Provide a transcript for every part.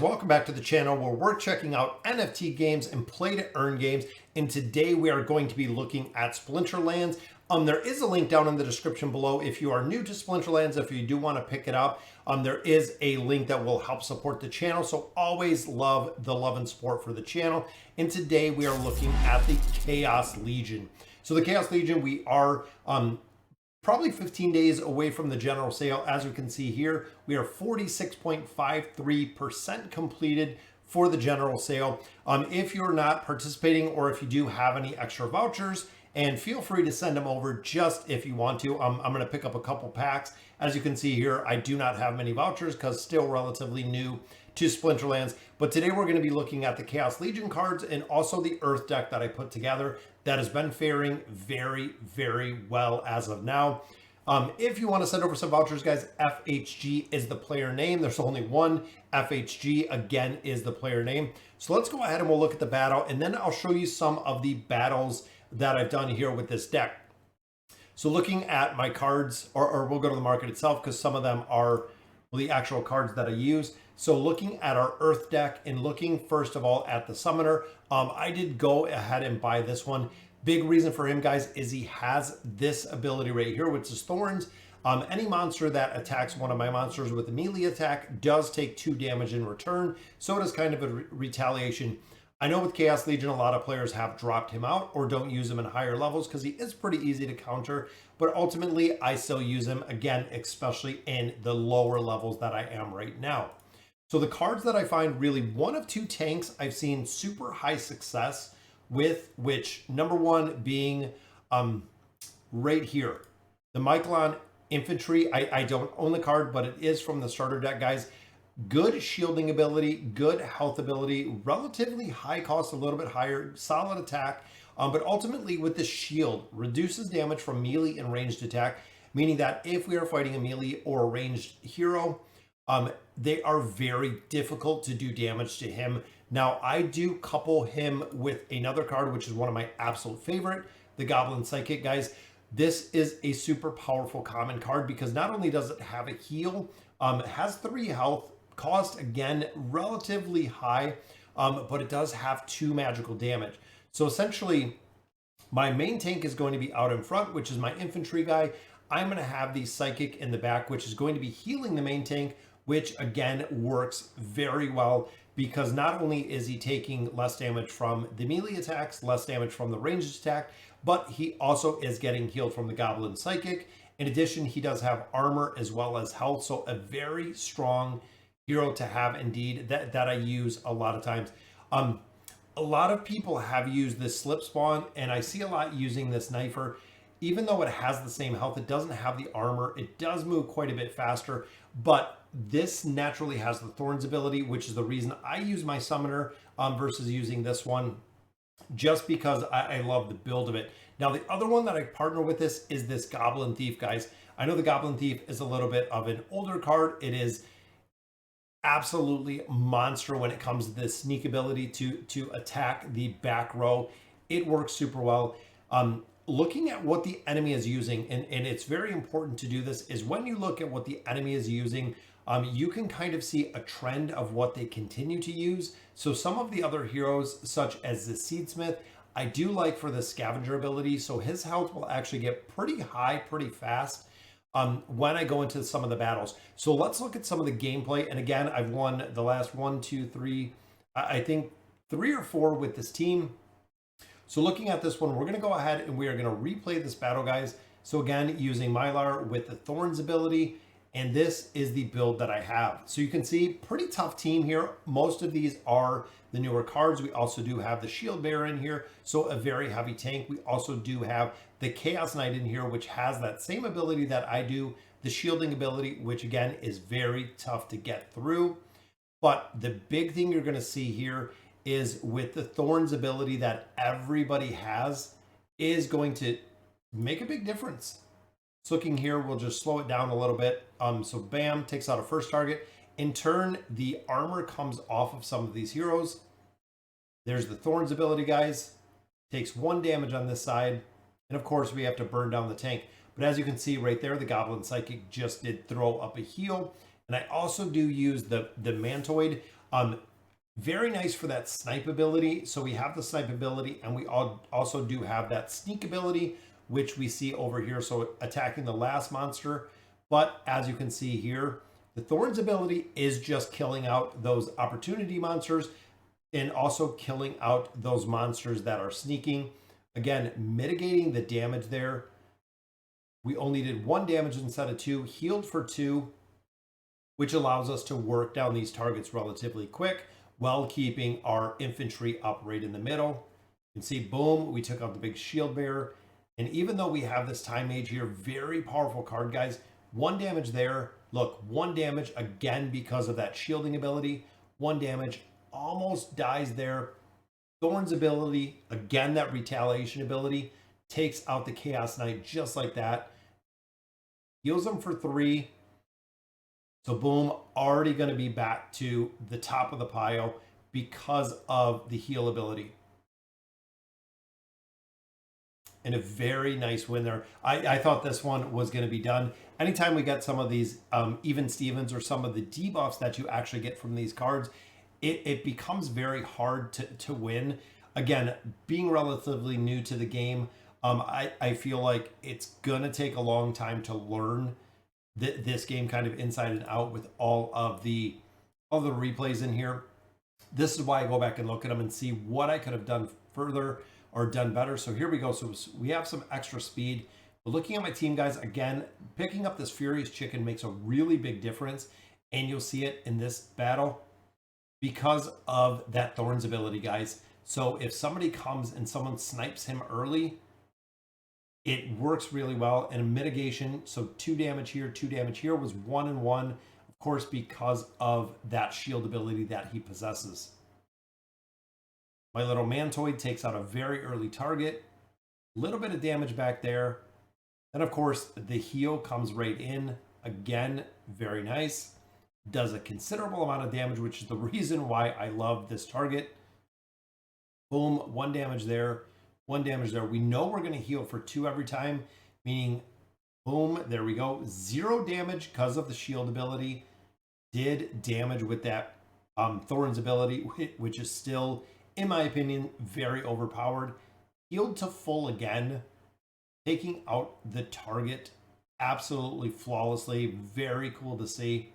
welcome back to the channel where we're checking out NFT games and play to earn games. And today we are going to be looking at Splinterlands. There is a link down in the description below if you are new to Splinterlands. If you do want to pick it up, there is a link that will help support the channel. So always love the love and support for the channel. And today we are looking at the Chaos Legion. So the Chaos Legion, we are probably 15 days away from the general sale. As you can see here, we are 46.53% completed for the general sale. If you're not participating or if you do have any extra vouchers, and feel free to send them over just if you want to. I'm going to pick up a couple packs. As you can see here, I do not have many vouchers because still relatively new to Splinterlands. But today we're going to be looking at the Chaos Legion cards and also the Earth deck that I put together that has been faring very, very well as of now. If you want to send over some vouchers, guys, FHG is the player name. There's only one. FHG, again, is the player name. So let's go ahead and we'll look at the battle, and then I'll show you some of the battles that I've done here with this deck. So looking at my cards, or we'll go to the market itself because some of them are the actual cards that I use. So looking at our Earth deck and looking first of all at the Summoner, I did go ahead and buy this one. Big reason for him, guys, is he has this ability right here, which is Thorns. Any monster that attacks one of my monsters with a melee attack does take 2 damage in return. So it is kind of a retaliation. I know with Chaos Legion, a lot of players have dropped him out or don't use him in higher levels because he is pretty easy to counter. But ultimately, I still use him, again, especially in the lower levels that I am right now. So the cards that I find really one of 2 tanks I've seen super high success with, which number one being right here, the Mycelic Infantry. I don't own the card, but it is from the starter deck, guys. Good shielding ability, good health ability, relatively high cost, a little bit higher, solid attack, but ultimately with the shield, reduces damage from melee and ranged attack, meaning that if we are fighting a melee or a ranged hero, they are very difficult to do damage to him. Now, I do couple him with another card, which is one of my absolute favorite, the Goblin Psychic, guys. This is a super powerful common card because not only does it have a heal, it has 3 health, cost again relatively high, but it does have 2 magical damage. So essentially my main tank is going to be out in front, which is my infantry guy. I'm going to have the psychic in the back, which is going to be healing the main tank, which again works very well because not only is he taking less damage from the melee attacks, less damage from the ranged attack, but he also is getting healed from the Goblin Psychic. In addition, he does have armor as well as health, so a very strong hero to have indeed, that I use a lot of times. A lot of people have used this slip spawn, and I see a lot using this knifer. Even though it has the same health, it doesn't have the armor. It does move quite a bit faster, but this naturally has the Thorns ability, which is the reason I use my Summoner versus using this one, just because I love the build of it. Now, the other one that I partner with this is this Goblin Thief, guys. I know the Goblin Thief is a little bit of an older card. It is absolutely monster when it comes to this sneak ability to attack the back row. It works super well. Looking at what the enemy is using, and it's very important to do this, is when you look at what the enemy is using, you can kind of see a trend of what they continue to use. So some of the other heroes, such as the Seedsmith, I do like for the scavenger ability. So his health will actually get pretty high pretty fast when I go into some of the battles. So let's look at some of the gameplay. And again, I've won the last 1, 2, 3, I think 3 or 4 with this team. So looking at this one, we're going to go ahead and we are going to replay this battle, guys. So again, using Mylar with the Thorns ability, and this is the build that I have. So you can see pretty tough team here. Most of these are the newer cards. We also do have the Shield Bearer in here, so a very heavy tank. We also do have the Chaos Knight in here, which has that same ability that I do, the shielding ability, which again is very tough to get through. But the big thing you're going to see here is with the Thorns ability that everybody has is going to make a big difference. So looking here, we'll just slow it down a little bit. So bam, takes out a first target. In turn, the armor comes off of some of these heroes. There's the Thorns ability, guys. Takes 1 damage on this side. And of course, we have to burn down the tank. But as you can see right there, the Goblin Psychic just did throw up a heal. And I also do use the Mantoid. Very nice for that snipe ability. So we have the snipe ability, and we also do have that sneak ability, which we see over here. So attacking the last monster. But as you can see here, the Thorns ability is just killing out those opportunity monsters and also killing out those monsters that are sneaking. Again, mitigating the damage there. We only did 1 damage instead of 2, healed for 2, which allows us to work down these targets relatively quick while keeping our infantry up right in the middle. You can see, boom, we took out the big shield bearer. And even though we have this time mage here, very powerful card, guys. 1 damage there. Look, 1 damage again because of that shielding ability. 1 damage, almost dies there. Thorns ability, again, that retaliation ability, takes out the Chaos Knight just like that. Heals him for 3. So boom, already going to be back to the top of the pile because of the heal ability. And a very nice win there. I thought this one was going to be done. Anytime we get some of these even Stevens or some of the debuffs that you actually get from these cards, it becomes very hard to win. Again, being relatively new to the game, I feel like it's going to take a long time to learn this game kind of inside and out with all the replays in here. This is why I go back and look at them and see what I could have done further or done better. So here we go. So we have some extra speed. But looking at my team, guys, again, picking up this Furious Chicken makes a really big difference. And you'll see it in this battle because of that Thorns ability, guys. So if somebody comes and someone snipes him early, it works really well. And a mitigation, so 2 damage here, 2 damage here, was 1 and 1, of course, because of that shield ability that he possesses. My little Mantoid takes out a very early target. A little bit of damage back there. And of course, the heal comes right in. Again, very nice. Does a considerable amount of damage, which is the reason why I love this target. Boom, 1 damage there, 1 damage there. We know we're going to heal for 2 every time, meaning, boom, there we go. 0 damage because of the shield ability. Did damage with that Thorns ability, which is still, in my opinion, very overpowered. Healed to full again, taking out the target absolutely flawlessly. Very cool to see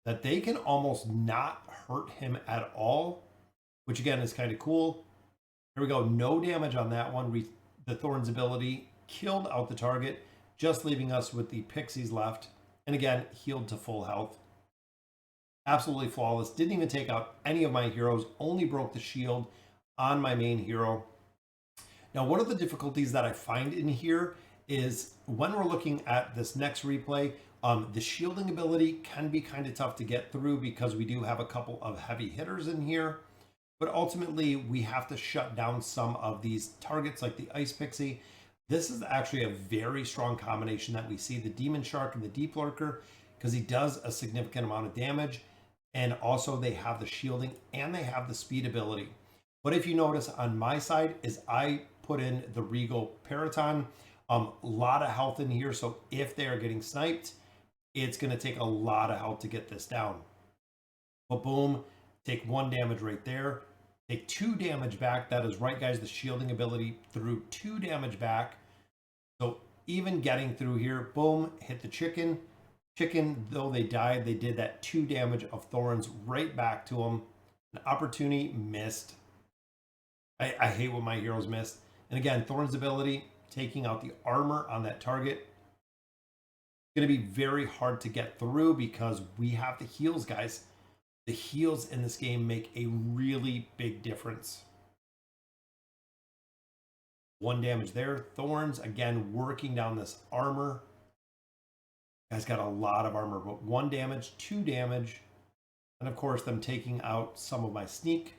that they can almost not hurt him at all, which again is kind of cool. Here we go, no damage on that one. The Thorns ability killed out the target, just leaving us with the pixies left. And again, healed to full health. Absolutely flawless. Didn't even take out any of my heroes, only broke the shield on my main hero. Now, one of the difficulties that I find in here is when we're looking at this next replay, the shielding ability can be kind of tough to get through because we do have a couple of heavy hitters in here. But ultimately, we have to shut down some of these targets like the Ice Pixie. This is actually a very strong combination that we see, the Demon Shark and the Deep Lurker, because he does a significant amount of damage. And also they have the shielding and they have the speed ability. But if you notice on my side is I put in the Regal Periton, a lot of health in here. So if they are getting sniped, it's going to take a lot of health to get this down. But boom, take 1 damage right there. Take 2 damage back. That is right, guys. The shielding ability threw 2 damage back. So even getting through here, boom, hit the chicken. Chicken, though they died, they did that 2 damage of Thorns right back to them. An opportunity missed. I hate when my heroes missed. And again, Thorns ability, taking out the armor on that target. Going to be very hard to get through because we have the heals, guys. The heals in this game make a really big difference. 1 damage there. Thorns, again, working down this armor. Guy's got a lot of armor, but 1 damage, 2 damage. And of course, them taking out some of my sneak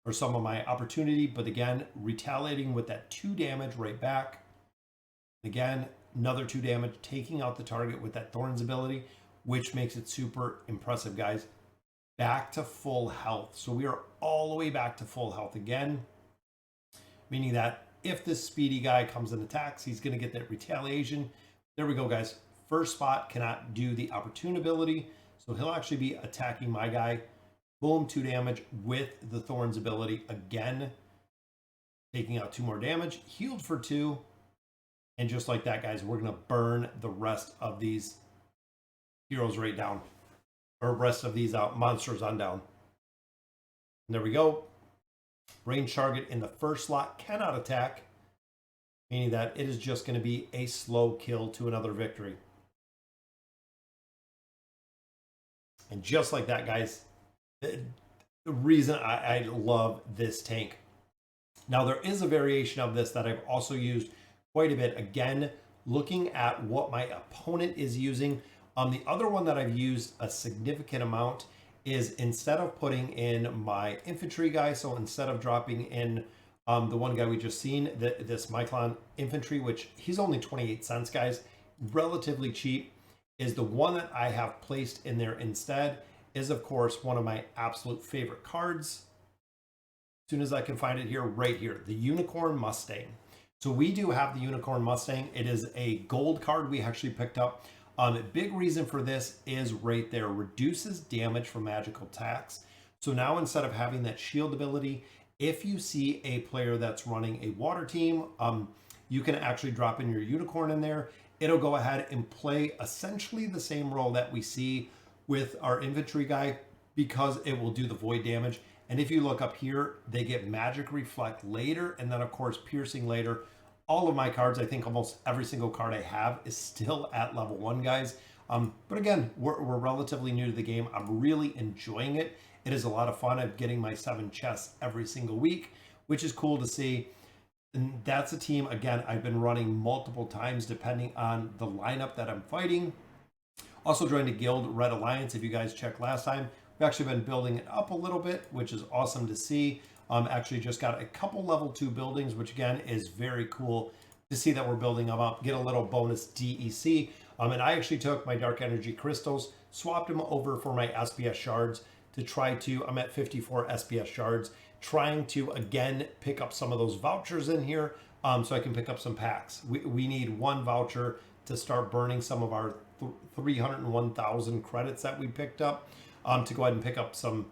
or some of my opportunity. But again, retaliating with that 2 damage right back. Again, another 2 damage, taking out the target with that Thorns ability, which makes it super impressive, guys. Back to full health. So we are all the way back to full health again. Meaning that if this speedy guy comes and attacks, he's going to get that retaliation. There we go, guys. First spot cannot do the opportune ability, so he'll actually be attacking my guy. Boom, 2 damage with the Thorns ability again, taking out 2 more damage, healed for 2. And just like that, guys, we're going to burn the rest of these heroes right down, or rest of these monsters on down. And there we go. Range target in the first slot cannot attack, meaning that it is just going to be a slow kill to another victory. And just like that, guys, the reason I love this tank. Now, there is a variation of this that I've also used quite a bit. Again, looking at what my opponent is using. The other one that I've used a significant amount is, instead of putting in my infantry guy, so instead of dropping in the one guy we just seen, this Mycelic infantry, which he's only 28 cents, guys, relatively cheap, is the one that I have placed in there instead is, of course, one of my absolute favorite cards. As soon as I can find it here, right here, the Unicorn Mustang. So we do have the Unicorn Mustang. It is a gold card we actually picked up. Big reason for this is right there, reduces damage from magical attacks. So now, instead of having that shield ability, if you see a player that's running a water team, you can actually drop in your Unicorn in there. It'll go ahead and play essentially the same role that we see with our infantry guy, because it will do the void damage. And if you look up here, they get magic reflect later, and then of course piercing later. All of my cards, I think almost every single card I have, is still at level 1, guys. But again, we're relatively new to the game. I'm really enjoying it. It is a lot of fun. I'm getting my 7 chests every single week, which is cool to see. And that's a team, again, I've been running multiple times depending on the lineup that I'm fighting. Also joined a guild, Red Alliance. If you guys checked last time, we've actually been building it up a little bit, which is awesome to see. Actually just got a couple level 2 buildings, which again is very cool to see that we're building them up. Get a little bonus DEC. And I actually took my Dark Energy Crystals, swapped them over for my SPS Shards to try to, I'm at 54 SPS Shards, trying to again pick up some of those vouchers in here, so I can pick up some packs. We need 1 voucher to start burning some of our 301,000 credits that we picked up, to go ahead and pick up some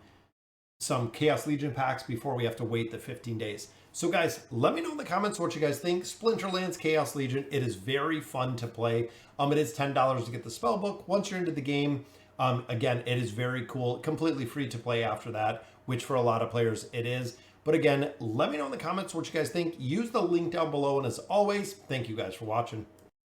Chaos Legion packs before we have to wait the 15 days. So guys, let me know in the comments what you guys think. Splinterlands Chaos Legion, it is very fun to play. It is $10 to get the spell book. Once you're into the game, again, it is very cool, completely free to play after that, which for a lot of players it is. But again, let me know in the comments what you guys think. Use the link down below, and as always, thank you guys for watching.